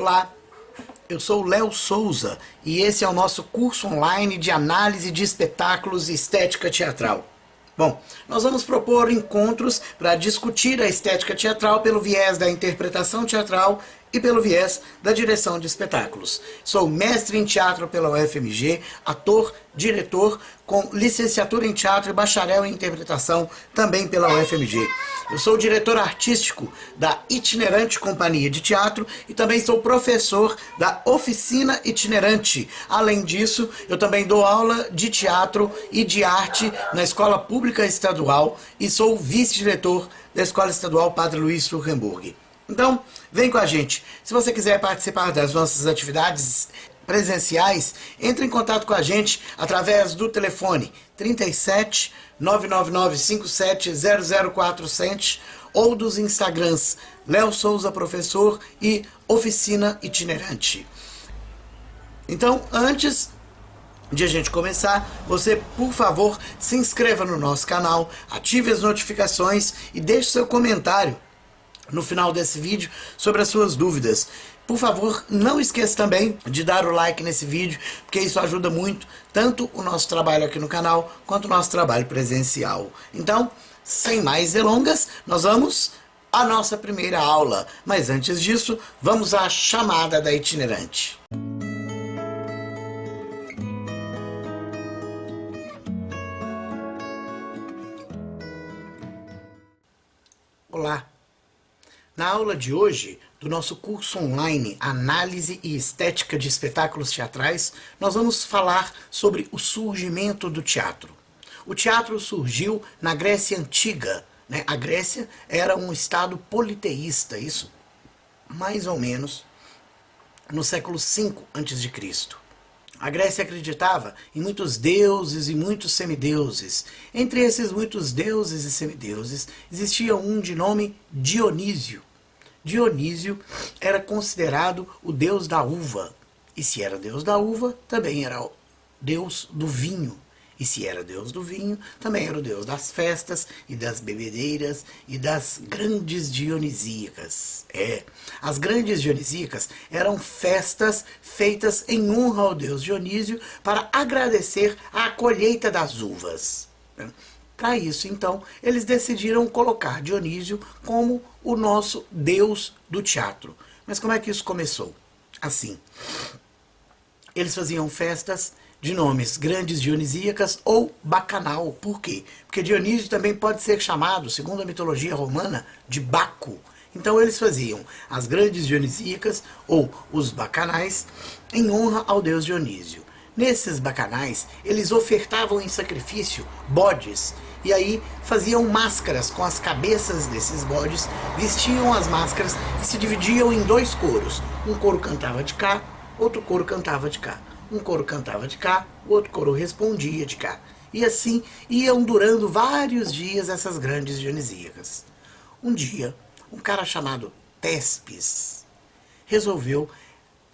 Olá, eu sou o Léo Souza e esse é o nosso curso online de análise de espetáculos e estética teatral. Bom, nós vamos propor encontros para discutir a estética teatral pelo viés da interpretação teatral e pelo viés da direção de espetáculos. Sou mestre em teatro pela UFMG, ator, diretor, com licenciatura em teatro e bacharel em interpretação também pela UFMG. Eu sou diretor artístico da Itinerante Companhia de Teatro e também sou professor da Oficina Itinerante. Além disso, eu também dou aula de teatro e de arte na Escola Pública Estadual e sou vice-diretor da Escola Estadual Padre Luiz Furrenburg. Então, vem com a gente. Se você quiser participar das nossas atividades presenciais, entre em contato com a gente através do telefone 37 999 57 0047 ou dos Instagrams Léo Souza Professor e Oficina Itinerante. Então, antes de a gente começar, você, por favor, se inscreva no nosso canal, ative as notificações e deixe seu comentário no final desse vídeo sobre as suas dúvidas. Por favor, não esqueça também de dar o like nesse vídeo, porque isso ajuda muito, tanto o nosso trabalho aqui no canal, quanto o nosso trabalho presencial. Então, sem mais delongas, nós vamos à nossa primeira aula. Mas antes disso, vamos à chamada da itinerante. Olá! Na aula de hoje, do nosso curso online Análise e Estética de Espetáculos Teatrais, nós vamos falar sobre o surgimento do teatro. O teatro surgiu na Grécia Antiga, né? A Grécia era um estado politeísta, isso mais ou menos no século V a.C. A Grécia acreditava em muitos deuses e muitos semideuses. Entre esses muitos deuses e semideuses, existia um de nome Dionísio. Dionísio era considerado o deus da uva. E se era deus da uva, também era o deus do vinho. E se era deus do vinho, também era o deus das festas e das bebedeiras e das grandes dionisíacas. As grandes dionisíacas eram festas feitas em honra ao deus Dionísio para agradecer a colheita das uvas. Para isso, então, eles decidiram colocar Dionísio como o nosso deus do teatro. Mas como é que isso começou? Assim, eles faziam festas de nomes grandes dionisíacas ou bacanal. Por quê? Porque Dionísio também pode ser chamado, segundo a mitologia romana, de Baco. Então eles faziam as grandes dionisíacas ou os bacanais em honra ao deus Dionísio. Nesses bacanais, eles ofertavam em sacrifício bodes, e aí faziam máscaras com as cabeças desses bodes, vestiam as máscaras e se dividiam em dois coros. Um coro cantava de cá, outro coro cantava de cá. Um coro cantava de cá, o outro coro respondia de cá. E assim iam durando vários dias essas grandes dionisíacas. Um dia, um cara chamado Téspis resolveu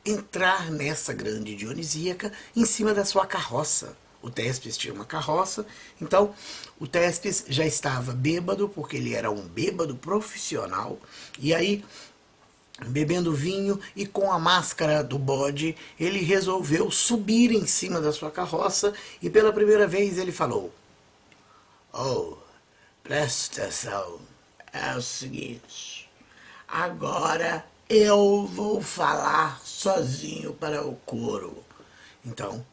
entrar nessa grande dionisíaca em cima da sua carroça. O Téspis tinha uma carroça, então o Téspis já estava bêbado, porque ele era um bêbado profissional, e aí, bebendo vinho e com a máscara do bode, ele resolveu subir em cima da sua carroça e pela primeira vez ele falou: "Oh, presta atenção, é o seguinte, agora eu vou falar sozinho para o coro." Então,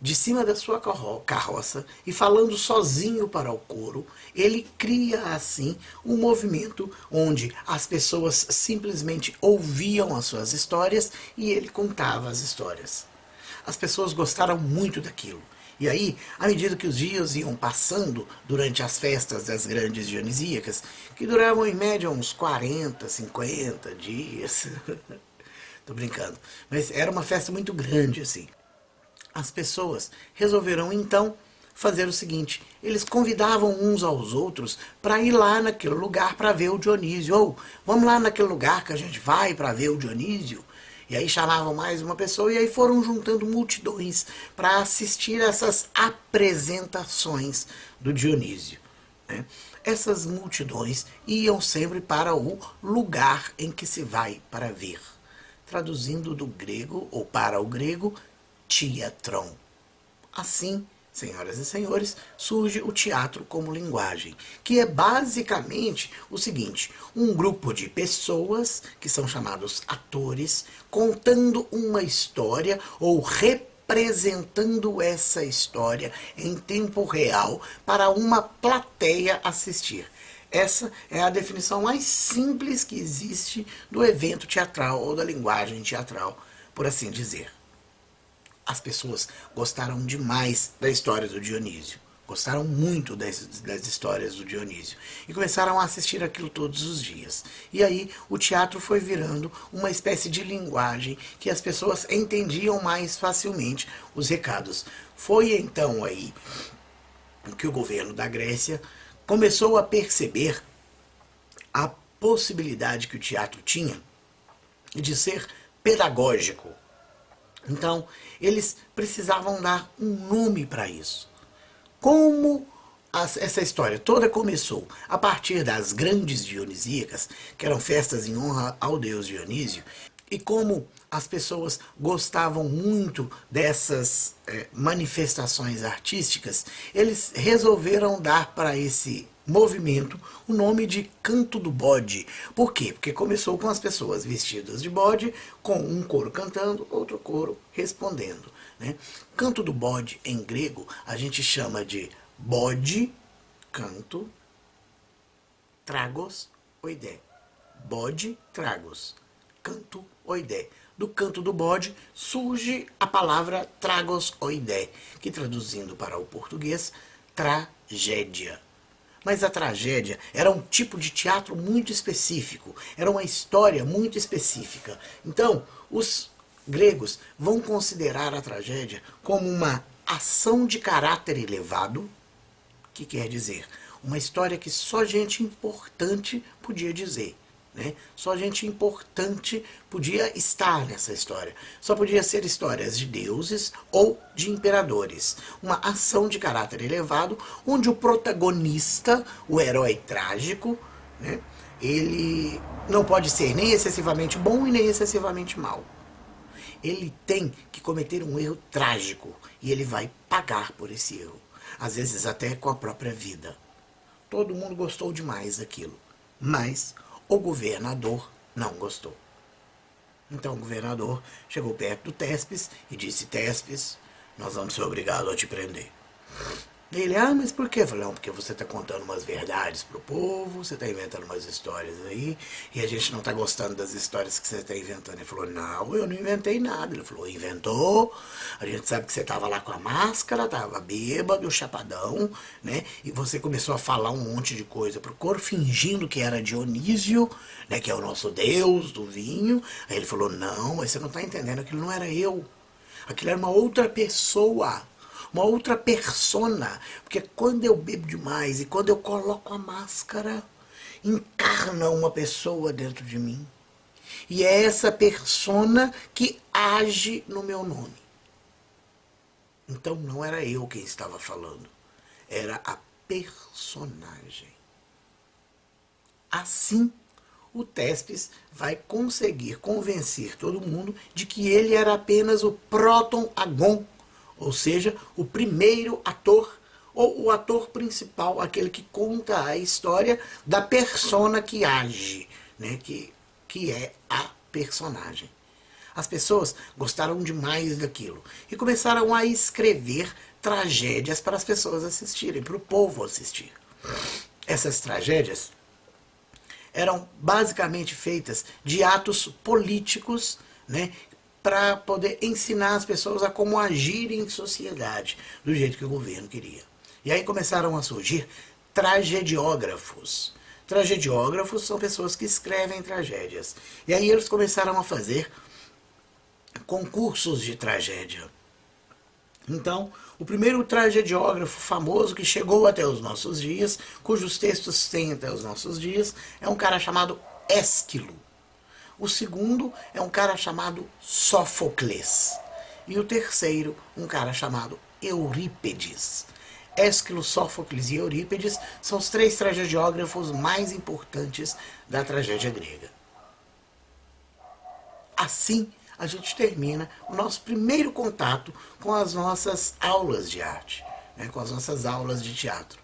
de cima da sua carroça e falando sozinho para o coro, ele cria assim um movimento onde as pessoas simplesmente ouviam as suas histórias e ele contava as histórias. As pessoas gostaram muito daquilo. E aí, à medida que os dias iam passando durante as festas das grandes dionisíacas, que duravam em média uns 40, 50 dias, tô brincando, mas era uma festa muito grande assim. As pessoas resolveram então fazer o seguinte: eles convidavam uns aos outros para ir lá naquele lugar para ver o Dionísio. Ou vamos lá naquele lugar que a gente vai para ver o Dionísio. E aí chamavam mais uma pessoa e aí foram juntando multidões para assistir essas apresentações do Dionísio, né? Essas multidões iam sempre para o lugar em que se vai para ver. traduzindo do grego, ou para o grego, teatron. Assim, senhoras e senhores, surge o teatro como linguagem, que é basicamente o seguinte: um grupo de pessoas, que são chamados atores, contando uma história ou representando essa história em tempo real para uma plateia assistir. Essa é a definição mais simples que existe do evento teatral ou da linguagem teatral, por assim dizer. As pessoas gostaram demais da história do Dionísio. Gostaram muito das histórias do Dionísio. E começaram a assistir aquilo todos os dias. E aí o teatro foi virando uma espécie de linguagem que as pessoas entendiam mais facilmente os recados. Foi então aí que o governo da Grécia começou a perceber a possibilidade que o teatro tinha de ser pedagógico. Então, eles precisavam dar um nome para isso. Como essa história toda começou a partir das grandes dionisíacas, que eram festas em honra ao deus Dionísio, e como as pessoas gostavam muito dessas manifestações artísticas, eles resolveram dar para esse movimento o nome de Canto do Bode. Por quê? Porque começou com as pessoas vestidas de bode, com um coro cantando, outro coro respondendo, né? Canto do Bode, em grego, a gente chama de bode, canto, tragos, oidé. Bode, tragos, canto, oidé. Do canto do bode surge a palavra tragos oidé, que traduzindo para o português, tragédia. Mas a tragédia era um tipo de teatro muito específico, era uma história muito específica. Então, os gregos vão considerar a tragédia como uma ação de caráter elevado, que quer dizer uma história que só gente importante podia dizer. Né? Só gente importante podia estar nessa história. Só podia ser histórias de deuses ou de imperadores. Uma ação de caráter elevado, onde o protagonista, o herói trágico, né, ele não pode ser nem excessivamente bom e nem excessivamente mau. Ele tem que cometer um erro trágico e ele vai pagar por esse erro. Às vezes até com a própria vida. Todo mundo gostou demais daquilo. Mas o governador não gostou. Então o governador chegou perto do Tespes e disse: Tespes, nós vamos ser obrigados a te prender. Ele, mas por quê? Eu falei, não, porque você está contando umas verdades pro povo, você está inventando umas histórias aí, e a gente não está gostando das histórias que você está inventando. Ele falou, não, eu não inventei nada. Ele falou, inventou, a gente sabe que você estava lá com a máscara, estava bêbado, chapadão, né, e você começou a falar um monte de coisa pro coro, fingindo que era Dionísio, né, que é o nosso deus do vinho. Aí ele falou, não, mas você não está entendendo, aquilo não era eu, aquilo era uma outra pessoa, uma outra persona, porque quando eu bebo demais e quando eu coloco a máscara, encarna uma pessoa dentro de mim. E é essa persona que age no meu nome. Então não era eu quem estava falando, era a personagem. Assim, o Tespes vai conseguir convencer todo mundo de que ele era apenas o próton agon, ou seja, o primeiro ator, ou o ator principal, aquele que conta a história da persona que age, né? que é a personagem. As pessoas gostaram demais daquilo e começaram a escrever tragédias para as pessoas assistirem, para o povo assistir. Essas tragédias eram basicamente feitas de atos políticos, né, para poder ensinar as pessoas a como agir em sociedade, do jeito que o governo queria. E aí começaram a surgir tragediógrafos. Tragediógrafos são pessoas que escrevem tragédias. E aí eles começaram a fazer concursos de tragédia. Então, o primeiro tragediógrafo famoso que chegou até os nossos dias, cujos textos têm até os nossos dias, é um cara chamado Ésquilo. O segundo é um cara chamado Sófocles. E o terceiro, um cara chamado Eurípedes. Ésquilo, Sófocles e Eurípedes são os três tragediógrafos mais importantes da tragédia grega. Assim, a gente termina o nosso primeiro contato com as nossas aulas de arte, né, com as nossas aulas de teatro.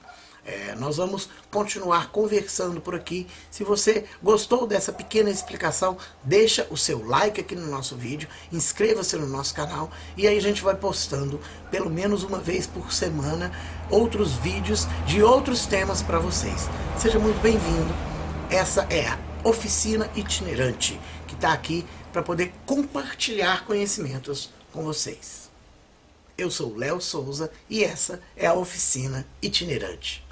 Nós vamos continuar conversando por aqui. Se você gostou dessa pequena explicação, deixa o seu like aqui no nosso vídeo, inscreva-se no nosso canal e aí a gente vai postando pelo menos uma vez por semana outros vídeos de outros temas para vocês. Seja muito bem-vindo. Essa é a Oficina Itinerante, que está aqui para poder compartilhar conhecimentos com vocês. Eu sou o Léo Souza e essa é a Oficina Itinerante.